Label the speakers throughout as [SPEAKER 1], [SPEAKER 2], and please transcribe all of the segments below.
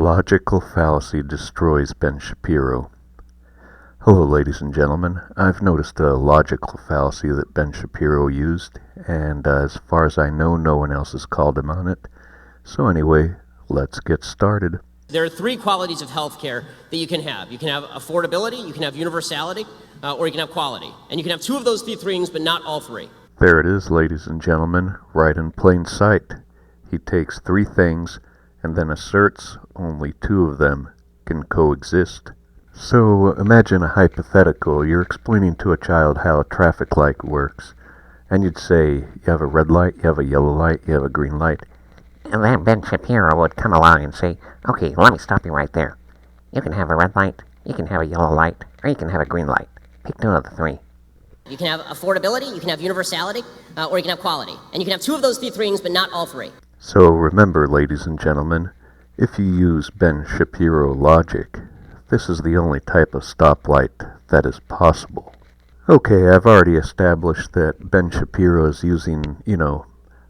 [SPEAKER 1] Logical Fallacy destroys Ben Shapiro. Hello, ladies and gentlemen. I've noticed a logical fallacy that Ben Shapiro used, and as far as I know, no one else has called him on it. So anyway, let's get started.
[SPEAKER 2] There are three qualities of healthcare that you can have. You can have affordability, you can have universality, or you can have quality. And you can have two of those three things, but not all three.
[SPEAKER 1] There it is, ladies and gentlemen, right in plain sight. He takes three things and then asserts only two of them can coexist. So imagine a hypothetical. You're explaining to a child how a traffic light works, and you'd say, you have a red light, you have a yellow light, you have a green light.
[SPEAKER 3] And then Ben Shapiro would come along and say, okay, let me stop you right there. You can have a red light, you can have a yellow light, or you can have a green light. Pick two of the three.
[SPEAKER 2] You can have affordability, you can have universality, or you can have quality. And you can have two of those three things, but not all three.
[SPEAKER 1] So remember, ladies and gentlemen, if you use Ben Shapiro logic, this is the only type of stoplight that is possible. Okay, I've already established that Ben Shapiro is using,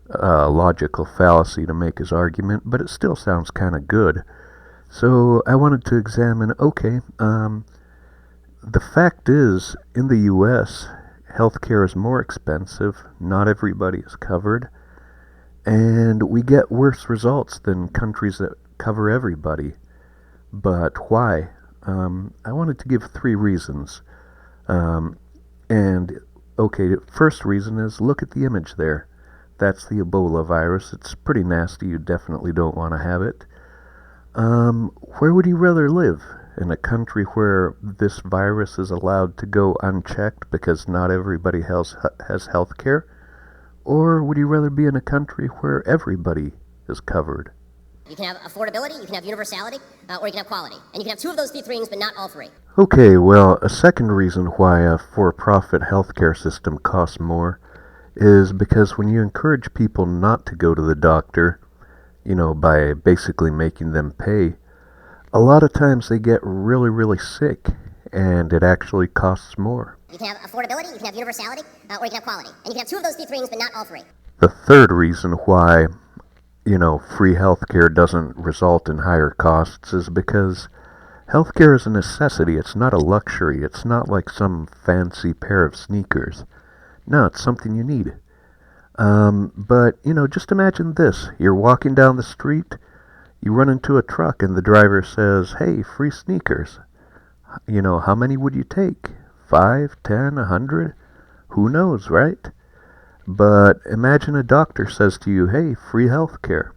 [SPEAKER 1] a logical fallacy to make his argument, but it still sounds kind of good. So I wanted to examine, the fact is, in the U.S., healthcare is more expensive, not everybody is covered, and we get worse results than countries that cover everybody. But why? I wanted to give three reasons. First reason is, look at the image there. That's the Ebola virus. It's pretty nasty. You definitely don't want to have it. Where would you rather live? In a country where this virus is allowed to go unchecked because not everybody has health care? Or would you rather be in a country where everybody is covered?
[SPEAKER 2] You can have affordability, you can have universality, or you can have quality. And you can have two of those three things, but not all three.
[SPEAKER 1] Okay, well, a second reason why a for-profit healthcare system costs more is because when you encourage people not to go to the doctor, by basically making them pay, a lot of times they get really, really sick, and it actually costs more.
[SPEAKER 2] You can have affordability, you can have universality, or you can have quality. And you can have two of those three things, but not all three.
[SPEAKER 1] The third reason why, free healthcare doesn't result in higher costs is because healthcare is a necessity. It's not a luxury. It's not like some fancy pair of sneakers. No, it's something you need. But just imagine this. You're walking down the street, you run into a truck, and the driver says, hey, free sneakers. How many would you take? 5, 10, 100? Who knows, right? But imagine a doctor says to you, hey, free health care.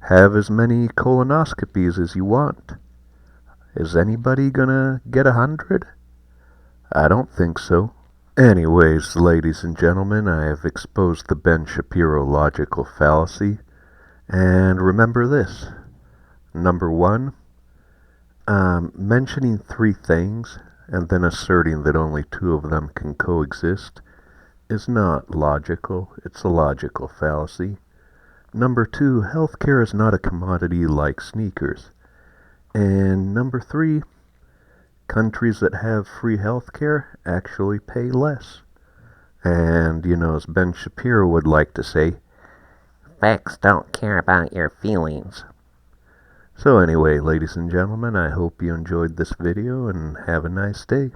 [SPEAKER 1] Have as many colonoscopies as you want. Is anybody gonna get 100? I don't think so. Anyways, ladies and gentlemen, I have exposed the Ben Shapiro logical fallacy. And remember this. Number one, mentioning three things and then asserting that only two of them can coexist is not logical. It's a logical fallacy. Number two, healthcare is not a commodity like sneakers. And number three, countries that have free healthcare actually pay less. And, as Ben Shapiro would like to say,
[SPEAKER 3] Facts don't care about your feelings.
[SPEAKER 1] So anyway, ladies and gentlemen, I hope you enjoyed this video and have a nice day.